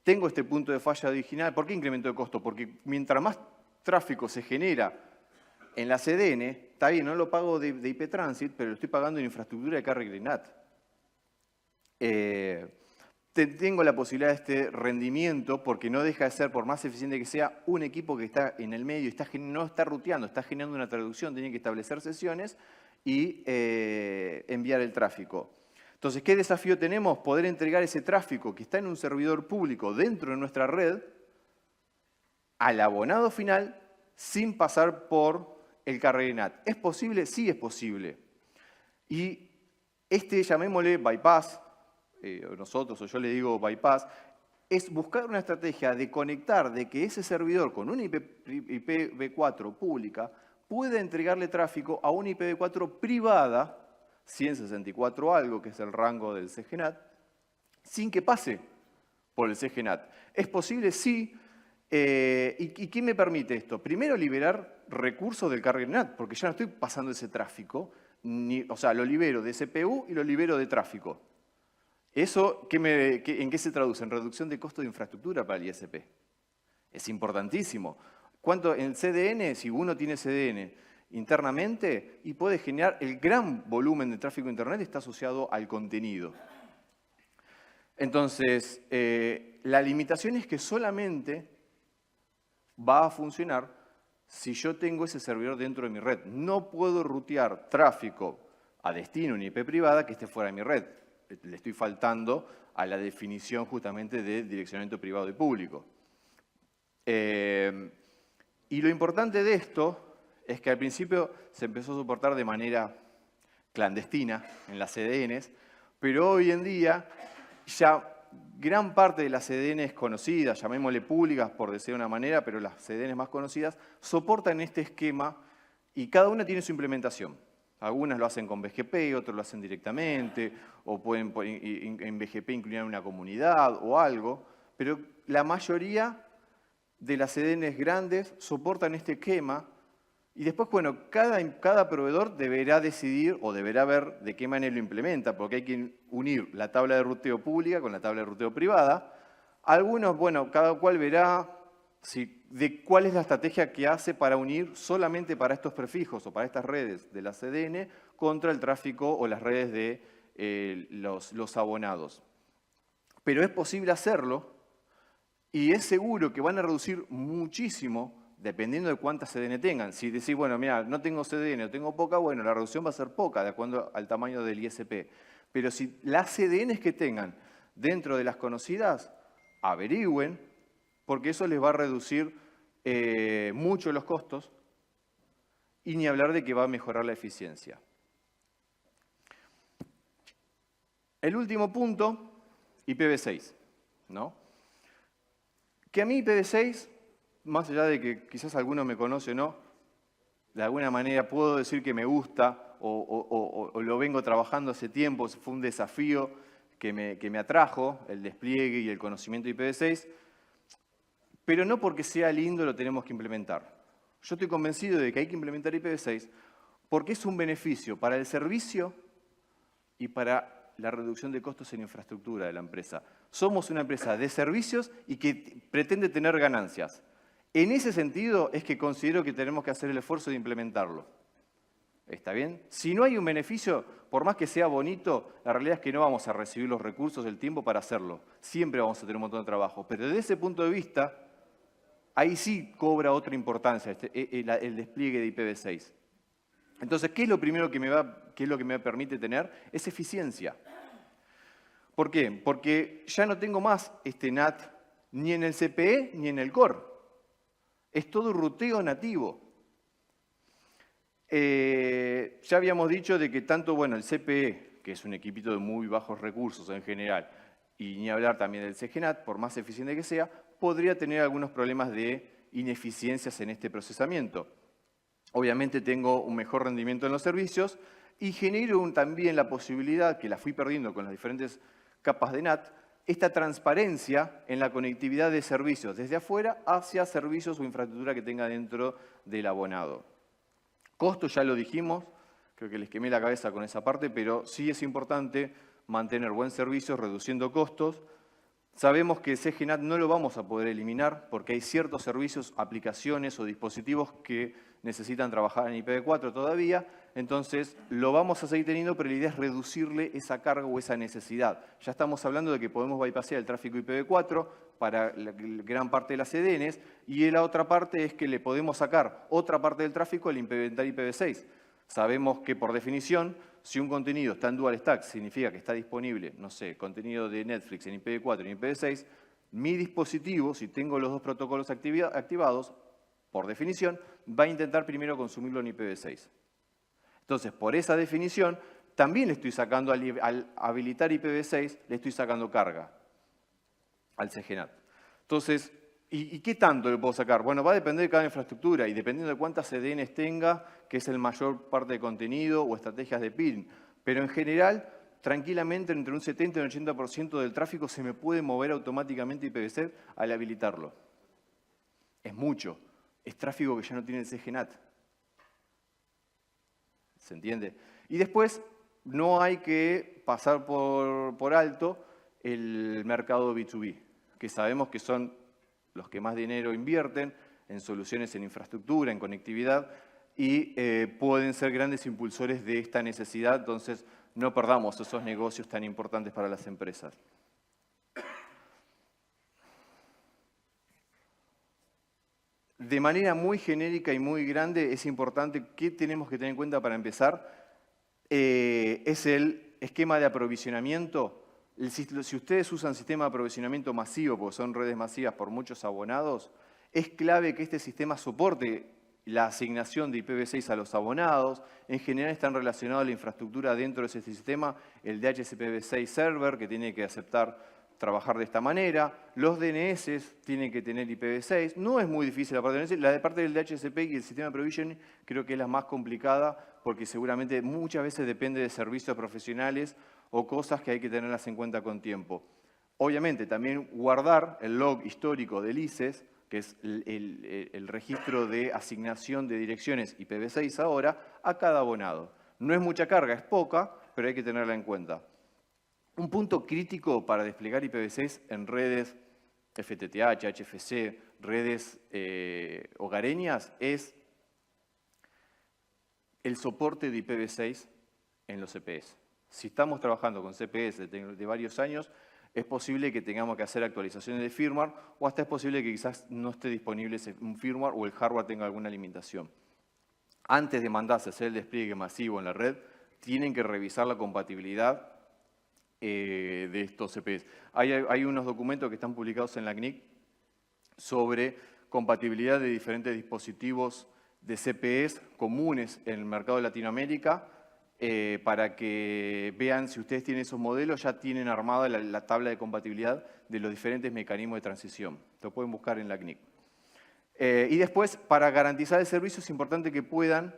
Tengo este punto de falla original. ¿Por qué incremento de costo? Porque mientras más tráfico se genera en la CDN, está bien, no lo pago de IP Transit, pero lo estoy pagando en infraestructura de Carrier GreyNAT. Tengo la posibilidad de este rendimiento porque no deja de ser, por más eficiente que sea, un equipo que está en el medio, no está ruteando, está generando una traducción, tiene que establecer sesiones y enviar el tráfico. Entonces, ¿qué desafío tenemos? Poder entregar ese tráfico que está en un servidor público dentro de nuestra red al abonado final sin pasar por el carrier NAT. ¿Es posible? Sí es posible. Y llamémosle bypass, nosotros o yo le digo bypass, es buscar una estrategia de conectar, de que ese servidor con una IPv4 pública pueda entregarle tráfico a una IPv4 privada, 164 algo, que es el rango del CGNAT, sin que pase por el CGNAT. ¿Es posible? Sí. ¿Y qué me permite esto? Primero, liberar recursos del carrier NAT, porque ya no estoy pasando ese tráfico, o sea, lo libero de CPU y lo libero de tráfico. ¿Eso en qué se traduce? En reducción de costo de infraestructura para el ISP. Es importantísimo. ¿Cuánto en CDN? Si uno tiene CDN internamente y puede generar el gran volumen de tráfico de Internet, está asociado al contenido. Entonces, la limitación es que solamente va a funcionar si yo tengo ese servidor dentro de mi red. No puedo rutear tráfico a destino, una IP privada que esté fuera de mi red. Le estoy faltando a la definición justamente de direccionamiento privado y público. Y lo importante de esto es que al principio se empezó a soportar de manera clandestina en las CDNs, pero hoy en día ya gran parte de las CDNs conocidas, llamémosle públicas por decir de una manera, pero las CDNs más conocidas, soportan este esquema y cada una tiene su implementación. Algunas lo hacen con BGP, otros lo hacen directamente, o pueden en BGP incluir una comunidad o algo, pero la mayoría de las CDNs grandes soportan este esquema y después, bueno, cada proveedor deberá decidir o deberá ver de qué manera lo implementa, porque hay que unir la tabla de ruteo pública con la tabla de ruteo privada. Algunos, bueno, cada cual verá de cuál es la estrategia que hace para unir solamente para estos prefijos o para estas redes de la CDN contra el tráfico o las redes de los abonados. Pero es posible hacerlo y es seguro que van a reducir muchísimo dependiendo de cuántas CDN tengan. Si decís, bueno, mira, no tengo CDN o tengo poca, bueno, la reducción va a ser poca de acuerdo al tamaño del ISP. Pero si las CDNs que tengan dentro de las conocidas, averigüen, porque eso les va a reducir mucho los costos y ni hablar de que va a mejorar la eficiencia. El último punto, IPv6, ¿no? Que a mí IPv6, más allá de que quizás alguno me conoce o no, de alguna manera puedo decir que me gusta o lo vengo trabajando hace tiempo, fue un desafío que me atrajo, el despliegue y el conocimiento de IPv6, pero no porque sea lindo lo tenemos que implementar. Yo estoy convencido de que hay que implementar IPv6 porque es un beneficio para el servicio y para la reducción de costos en infraestructura de la empresa. Somos una empresa de servicios y que pretende tener ganancias. En ese sentido es que considero que tenemos que hacer el esfuerzo de implementarlo. ¿Está bien? Si no hay un beneficio, por más que sea bonito, la realidad es que no vamos a recibir los recursos, el tiempo para hacerlo. Siempre vamos a tener un montón de trabajo. Pero desde ese punto de vista, ahí sí cobra otra importancia el despliegue de IPv6. Entonces, ¿qué es lo primero que me permite tener? Es eficiencia. ¿Por qué? Porque ya no tengo más este NAT ni en el CPE ni en el core. Es todo ruteo nativo. Ya habíamos dicho de que tanto, bueno, el CPE, que es un equipito de muy bajos recursos en general, y ni hablar también del CGNAT, por más eficiente que sea, podría tener algunos problemas de ineficiencias en este procesamiento. Obviamente tengo un mejor rendimiento en los servicios y genero también la posibilidad, que la fui perdiendo con las diferentes capas de NAT, esta transparencia en la conectividad de servicios desde afuera hacia servicios o infraestructura que tenga dentro del abonado. Costo, ya lo dijimos, creo que les quemé la cabeza con esa parte, pero sí es importante mantener buen servicio reduciendo costos. Sabemos que el CGNAT no lo vamos a poder eliminar porque hay ciertos servicios, aplicaciones o dispositivos que necesitan trabajar en IPv4 todavía, entonces lo vamos a seguir teniendo, pero la idea es reducirle esa carga o esa necesidad. Ya estamos hablando de que podemos bypassear el tráfico IPv4 para la gran parte de las CDNs y la otra parte es que le podemos sacar otra parte del tráfico al implementar IPv6. Sabemos que por definición si un contenido está en dual stack, significa que está disponible, no sé, contenido de Netflix en IPv4 y en IPv6, mi dispositivo, si tengo los dos protocolos activados, por definición, va a intentar primero consumirlo en IPv6. Entonces, por esa definición, también le estoy sacando, al habilitar IPv6, le estoy sacando carga al CGNAT. Entonces, ¿y qué tanto le puedo sacar? Bueno, va a depender de cada infraestructura y dependiendo de cuántas CDNs tenga, que es el mayor parte de contenido o estrategias de peering. Pero en general, tranquilamente, entre un 70 y un 80% del tráfico se me puede mover automáticamente IPv6 al habilitarlo. Es mucho. Es tráfico que ya no tiene el CGNAT. ¿Se entiende? Y después, no hay que pasar por alto el mercado B2B, que sabemos que son los que más dinero invierten en soluciones en infraestructura, en conectividad, y pueden ser grandes impulsores de esta necesidad, entonces no perdamos esos negocios tan importantes para las empresas. De manera muy genérica y muy grande, es importante que tenemos que tener en cuenta para empezar, es el esquema de aprovisionamiento. Si ustedes usan sistema de aprovisionamiento masivo, porque son redes masivas por muchos abonados, es clave que este sistema soporte la asignación de IPv6 a los abonados. En general están relacionados a la infraestructura dentro de ese sistema, el DHCPv6 server, que tiene que aceptar trabajar de esta manera. Los DNS tienen que tener IPv6. No es muy difícil la parte del DNS. La de parte del DHCP y el sistema de provisioning creo que es la más complicada porque seguramente muchas veces depende de servicios profesionales o cosas que hay que tenerlas en cuenta con tiempo. Obviamente también guardar el log histórico del ICES, que es el registro de asignación de direcciones IPv6 ahora, a cada abonado. No es mucha carga, es poca, pero hay que tenerla en cuenta. Un punto crítico para desplegar IPv6 en redes FTTH, HFC, redes hogareñas es el soporte de IPv6 en los CPEs. Si estamos trabajando con CPEs de varios años, es posible que tengamos que hacer actualizaciones de firmware o hasta es posible que quizás no esté disponible un firmware o el hardware tenga alguna limitación. Antes de mandarse a hacer el despliegue masivo en la red, tienen que revisar la compatibilidad de estos CPEs. Hay unos documentos que están publicados en la CNIC sobre compatibilidad de diferentes dispositivos de CPEs comunes en el mercado de Latinoamérica para que vean si ustedes tienen esos modelos, ya tienen armada la tabla de compatibilidad de los diferentes mecanismos de transición. Lo pueden buscar en la CNIC. Y después, para garantizar el servicio, es importante que puedan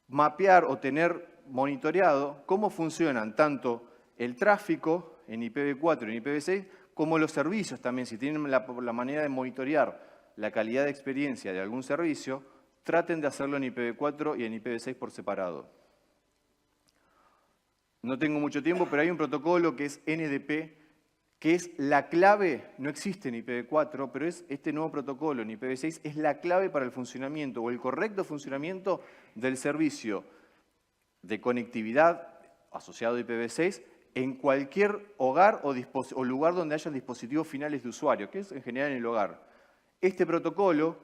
mapear o tener monitoreado cómo funcionan tanto el tráfico en IPv4 y en IPv6, como los servicios también. Si tienen la manera de monitorear la calidad de experiencia de algún servicio, traten de hacerlo en IPv4 y en IPv6 por separado. No tengo mucho tiempo, pero hay un protocolo que es NDP, que es la clave, no existe en IPv4, pero es este nuevo protocolo en IPv6, es la clave para el funcionamiento o el correcto funcionamiento del servicio de conectividad asociado a IPv6 en cualquier hogar o lugar donde haya dispositivos finales de usuario, que es en general en el hogar. Este protocolo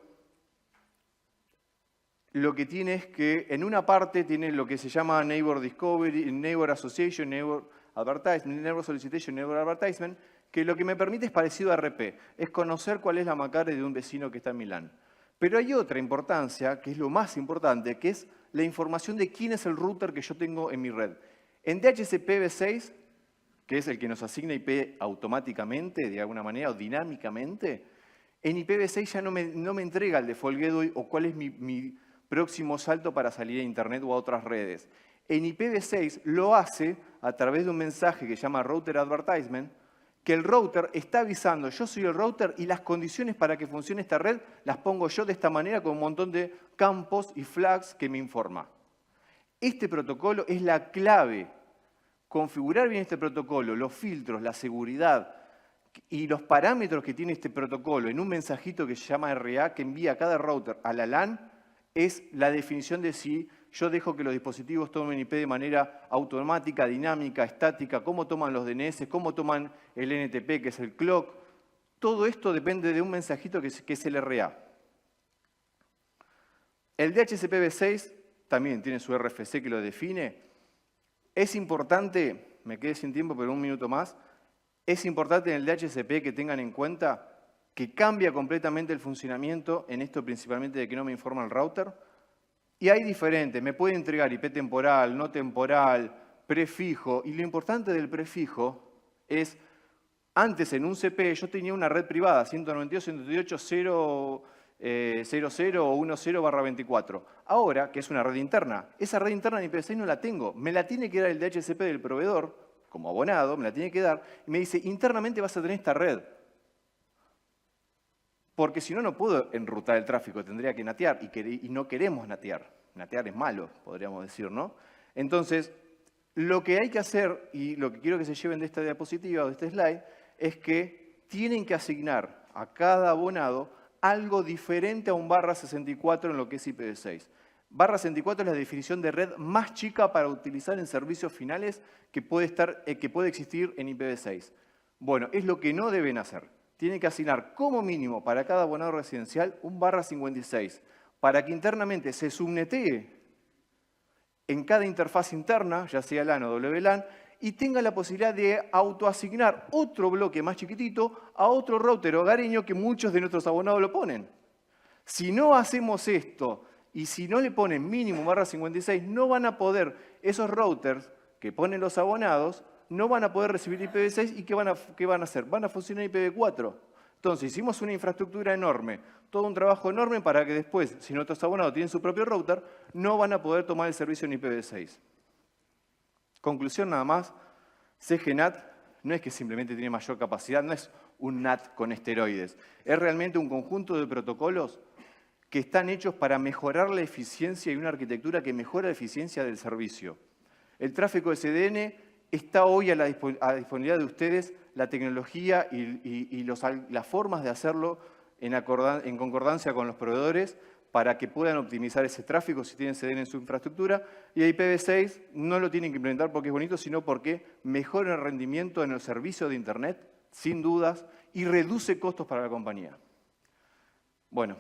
lo que tiene es que en una parte tiene lo que se llama Neighbor Discovery, Neighbor Association, Neighbor Advertisement, Neighbor Solicitation, Neighbor Advertisement, que lo que me permite es parecido a RP, es conocer cuál es la MAC-ADRESS de un vecino que está en Milán. Pero hay otra importancia, que es lo más importante, que es la información de quién es el router que yo tengo en mi red. En DHCPv6, que es el que nos asigna IP automáticamente, de alguna manera, o dinámicamente, en IPv6 ya no me entrega el default gateway o cuál es mi próximo salto para salir a Internet o a otras redes. En IPv6 lo hace a través de un mensaje que se llama Router Advertisement, que el router está avisando, yo soy el router y las condiciones para que funcione esta red las pongo yo de esta manera con un montón de campos y flags que me informa. Este protocolo es la clave. Configurar bien este protocolo, los filtros, la seguridad y los parámetros que tiene este protocolo en un mensajito que se llama RA que envía cada router a la LAN es la definición de si yo dejo que los dispositivos tomen IP de manera automática, dinámica, estática, cómo toman los DNS, cómo toman el NTP, que es el clock. Todo esto depende de un mensajito que es el RA. El DHCPv6 también tiene su RFC que lo define. Es importante, me quedé sin tiempo, pero un minuto más, es importante en el DHCP que tengan en cuenta que cambia completamente el funcionamiento, en esto principalmente de que no me informa el router, y hay diferentes, me puede entregar IP temporal, no temporal, prefijo, y lo importante del prefijo es, antes en un CP yo tenía una red privada, 192.168.0.00 o 10/24. Ahora, que es una red interna, esa red interna en IPv6 no la tengo, me la tiene que dar el DHCP del proveedor, como abonado, me la tiene que dar, y me dice, internamente vas a tener esta red. Porque si no, no puedo enrutar el tráfico, tendría que natear, y no queremos natear. Natear es malo, podríamos decir, ¿no? Entonces, lo que hay que hacer, y lo que quiero que se lleven de esta diapositiva o de este slide, es que tienen que asignar a cada abonado algo diferente a un /64 en lo que es IPv6. /64 es la definición de red más chica para utilizar en servicios finales que puede existir en IPv6. Bueno, es lo que no deben hacer. Tienen que asignar como mínimo para cada abonado residencial un /56 para que internamente se subnetee en cada interfaz interna, ya sea LAN o WLAN, y tenga la posibilidad de autoasignar otro bloque más chiquitito a otro router hogareño que muchos de nuestros abonados lo ponen. Si no hacemos esto y si no le ponen mínimo /56, no van a poder, esos routers que ponen los abonados, no van a poder recibir IPv6 y ¿qué van a hacer? Van a funcionar IPv4. Entonces hicimos una infraestructura enorme, todo un trabajo enorme para que después, si nuestros abonados tienen su propio router, no van a poder tomar el servicio en IPv6. Conclusión nada más, CGNAT no es que simplemente tiene mayor capacidad, no es un NAT con esteroides, es realmente un conjunto de protocolos que están hechos para mejorar la eficiencia y una arquitectura que mejora la eficiencia del servicio. El tráfico SDN está hoy a disponibilidad de ustedes la tecnología y las formas de hacerlo en concordancia con los proveedores para que puedan optimizar ese tráfico si tienen CDN en su infraestructura. Y IPv6 no lo tienen que implementar porque es bonito, sino porque mejora el rendimiento en el servicio de Internet, sin dudas, y reduce costos para la compañía. Bueno,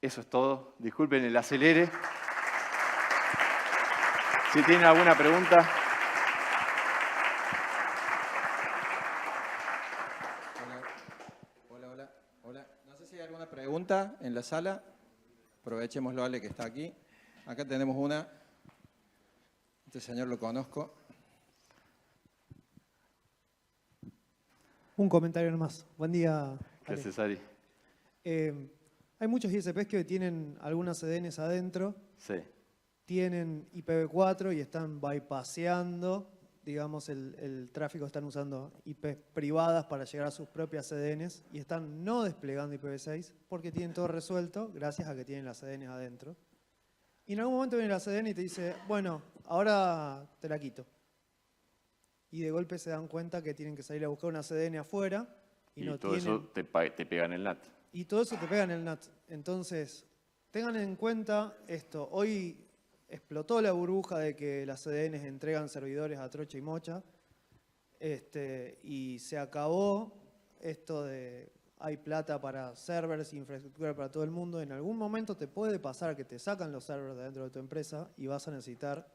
eso es todo. Disculpen el acelere. Si tienen alguna pregunta. Hola. No sé si hay alguna pregunta en la sala. Aprovechémoslo, Ale, que está aquí. Acá tenemos una. Este señor lo conozco. Un comentario nomás. Buen día. ¿Qué haces, Ari? Hay muchos ISPs que tienen algunas CDNs adentro. Sí. Tienen IPv4 y están bypasseando, digamos, el tráfico, están usando IPs privadas para llegar a sus propias CDNs y están no desplegando IPv6 porque tienen todo resuelto gracias a que tienen las CDNs adentro. Y en algún momento viene la CDN y te dice, bueno, ahora te la quito. Y de golpe se dan cuenta que tienen que salir a buscar una CDN afuera y no todo tienen... eso te pega en el NAT. Y todo eso te pega en el NAT. Entonces, tengan en cuenta esto. Hoy explotó la burbuja de que las CDNs entregan servidores a trocha y mocha. Y se acabó esto de hay plata para servers, infraestructura para todo el mundo. En algún momento te puede pasar que te sacan los servers de dentro de tu empresa y vas a necesitar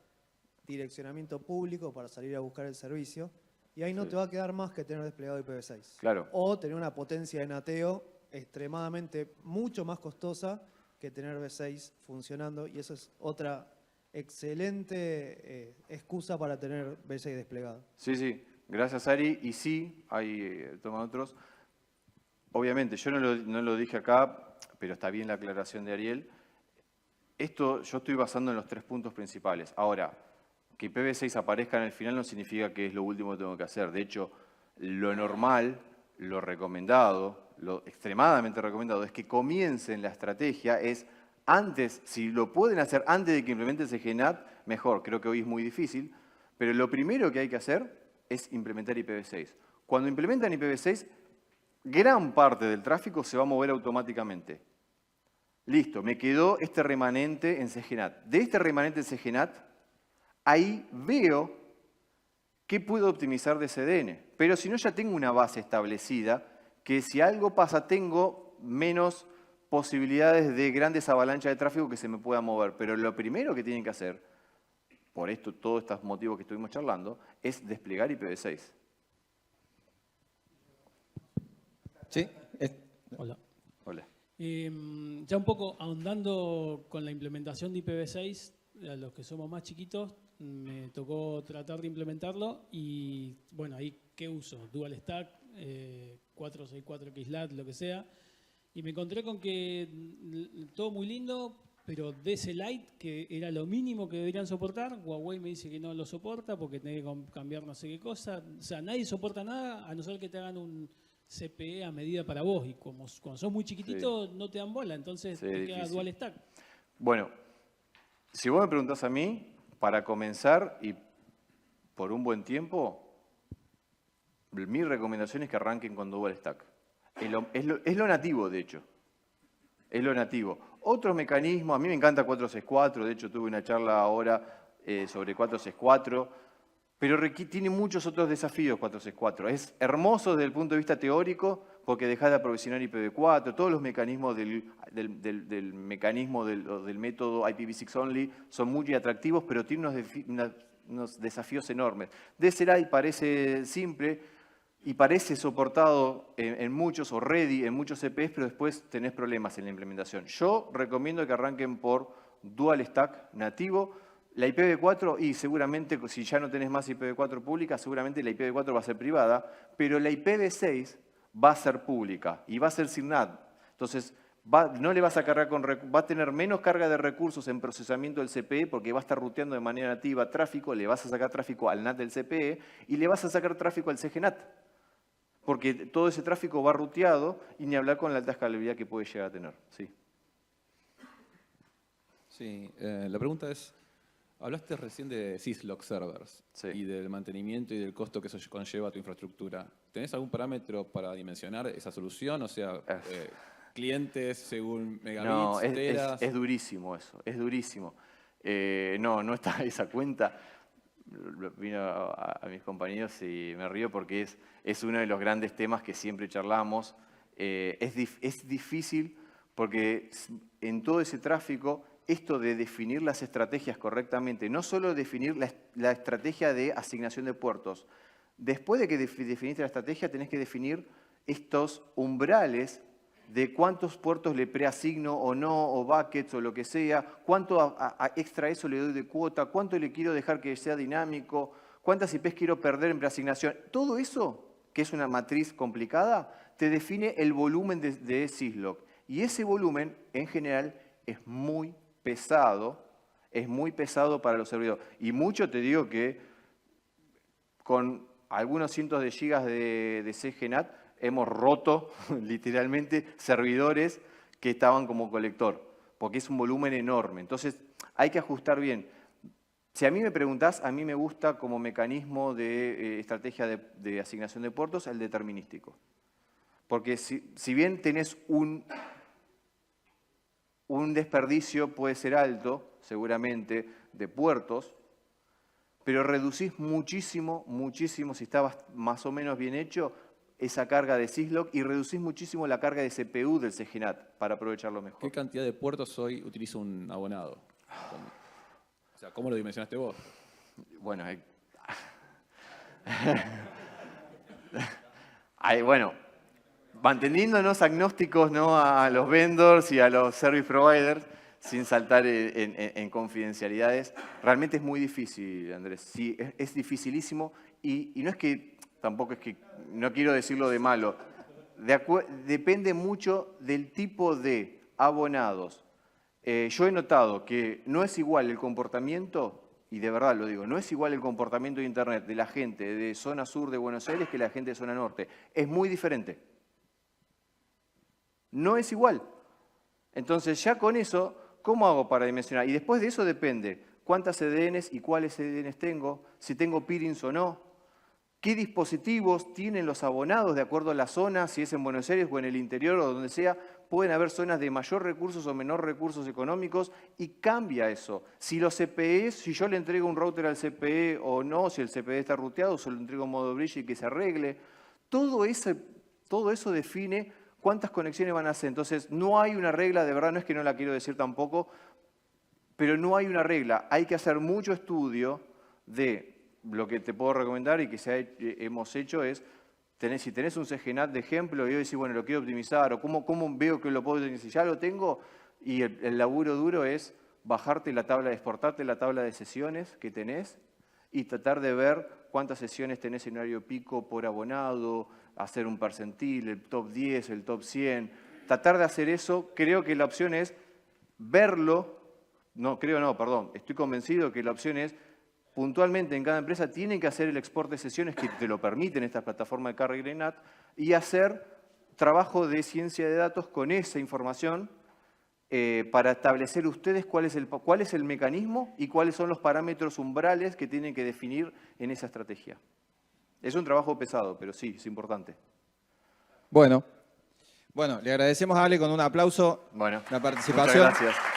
direccionamiento público para salir a buscar el servicio. Y ahí no te va a quedar más que tener desplegado IPv6. Claro. O tener una potencia de nateo extremadamente mucho más costosa que tener V6 funcionando. Y eso es otra excelente excusa para tener V6 desplegado. Sí. Gracias, Ari. Y sí, hay toman otros. Obviamente, yo no lo dije acá, pero está bien la aclaración de Ariel. Esto yo estoy basando en los 3 puntos principales. Ahora, que IPv6 aparezca en el final no significa que es lo último que tengo que hacer. De hecho, lo normal, lo recomendado, lo extremadamente recomendado es que comiencen la estrategia, es antes, si lo pueden hacer antes de que implementen CGNAT, mejor. Creo que hoy es muy difícil, pero lo primero que hay que hacer es implementar IPv6. Cuando implementan IPv6, gran parte del tráfico se va a mover automáticamente. Listo, me quedó este remanente en CGNAT. De este remanente en CGNAT, ahí veo qué puedo optimizar de CDN. Pero si no, ya tengo una base establecida que si algo pasa, tengo menos posibilidades de grandes avalanchas de tráfico que se me pueda mover. Pero lo primero que tienen que hacer, por esto, todos estos motivos que estuvimos charlando, es desplegar IPv6. Sí. Hola. Hola. Ya un poco ahondando con la implementación de IPv6, a los que somos más chiquitos, me tocó tratar de implementarlo y, bueno, ahí, ¿qué uso? Dual Stack, 464 XLAT, lo que sea. Y me encontré con que todo muy lindo, pero DC Lite, que era lo mínimo que deberían soportar, Huawei me dice que no lo soporta porque tiene que cambiar no sé qué cosa. O sea, nadie soporta nada a no ser que te hagan un CPE a medida para vos. Y como cuando sos muy chiquitito, no te dan bola. Entonces, te queda difícil. Dual Stack. Bueno, si vos me preguntás a mí, para comenzar y por un buen tiempo, mi recomendación es que arranquen con Dual Stack. Es lo nativo, de hecho. Es lo nativo. Otros mecanismos, a mí me encanta 464, de hecho tuve una charla ahora sobre 464, pero tiene muchos otros desafíos 464. Es hermoso desde el punto de vista teórico porque deja de aprovisionar IPv4, todos los mecanismos del método IPv6 only son muy atractivos, pero tiene unos desafíos enormes. DSLI parece simple y parece soportado en muchos, o ready en muchos CPEs, pero después tenés problemas en la implementación. Yo recomiendo que arranquen por Dual Stack nativo. La IPv4, y seguramente, si ya no tenés más IPv4 pública, seguramente la IPv4 va a ser privada, pero la IPv6 va a ser pública y va a ser sin NAT. Entonces, no le vas a cargar va a tener menos carga de recursos en procesamiento del CPE porque va a estar ruteando de manera nativa tráfico, le vas a sacar tráfico al NAT del CPE y le vas a sacar tráfico al CGNAT. Porque todo ese tráfico va ruteado y ni hablar con la alta escalabilidad que puede llegar a tener. Sí. Sí, la pregunta es, hablaste recién de syslog servers y del mantenimiento y del costo que eso conlleva a tu infraestructura. ¿Tenés algún parámetro para dimensionar esa solución? O sea, clientes según megabits, No, teras. es durísimo eso, es durísimo. No está esa cuenta. Vino a mis compañeros y me río porque es uno de los grandes temas que siempre charlamos. Es difícil porque en todo ese tráfico, esto de definir las estrategias correctamente, no solo definir la estrategia de asignación de puertos, después de que definiste la estrategia tenés que definir estos umbrales de cuántos puertos le preasigno o no, o buckets o lo que sea, cuánto extra eso le doy de cuota, cuánto le quiero dejar que sea dinámico, cuántas IPs quiero perder en preasignación. Todo eso, que es una matriz complicada, te define el volumen de syslog. Y ese volumen, en general, es muy pesado para los servidores. Y mucho te digo que con algunos cientos de gigas de CGNAT, hemos roto, literalmente, servidores que estaban como colector, porque es un volumen enorme. Entonces, hay que ajustar bien. Si a mí me preguntás, a mí me gusta como mecanismo de estrategia de asignación de puertos el determinístico. Porque si bien tenés un desperdicio, puede ser alto, seguramente, de puertos, pero reducís muchísimo, si estabas más o menos bien hecho, esa carga de syslog y reducís muchísimo la carga de CPU del CGNAT para aprovecharlo mejor. ¿Qué cantidad de puertos hoy utiliza un abonado? O sea, ¿cómo lo dimensionaste vos? Bueno, bueno, manteniéndonos agnósticos, ¿no?, a los vendors y a los service providers, sin saltar en confidencialidades, realmente es muy difícil, Andrés. Sí, es dificilísimo y no es que... Tampoco es que, no quiero decirlo de malo, depende mucho del tipo de abonados. Yo he notado que no es igual el comportamiento, y de verdad lo digo, no es igual el comportamiento de Internet de la gente de zona sur de Buenos Aires que la gente de zona norte. Es muy diferente. No es igual. Entonces ya con eso, ¿cómo hago para dimensionar? Y después de eso depende cuántas CDNs y cuáles CDNs tengo, si tengo peerings o no. ¿Qué dispositivos tienen los abonados de acuerdo a la zona? Si es en Buenos Aires o en el interior o donde sea, pueden haber zonas de mayor recursos o menor recursos económicos y cambia eso. Si los CPEs, si yo le entrego un router al CPE o no, si el CPE está ruteado, se lo entrego en modo bridge y que se arregle. Todo eso define cuántas conexiones van a hacer. Entonces, no hay una regla, de verdad, no es que no la quiero decir tampoco, pero no hay una regla. Hay que hacer mucho estudio de lo que te puedo recomendar y que hemos hecho es, si tenés un CGNAT de ejemplo y hoy decís, bueno, lo quiero optimizar o cómo veo que lo puedo optimizar, si ya lo tengo, y el laburo duro es bajarte exportarte la tabla de sesiones que tenés y tratar de ver cuántas sesiones tenés en horario pico por abonado, hacer un percentil, el top 10, el top 100. Tratar de hacer eso, creo que la opción es verlo, estoy convencido que la opción es puntualmente en cada empresa tienen que hacer el export de sesiones que te lo permiten estas plataformas de Carrier y NAT y hacer trabajo de ciencia de datos con esa información para establecer ustedes cuál es el mecanismo y cuáles son los parámetros umbrales que tienen que definir en esa estrategia. Es un trabajo pesado, pero sí, es importante. Bueno, le agradecemos a Ale con un aplauso Bueno, la participación. muchas gracias.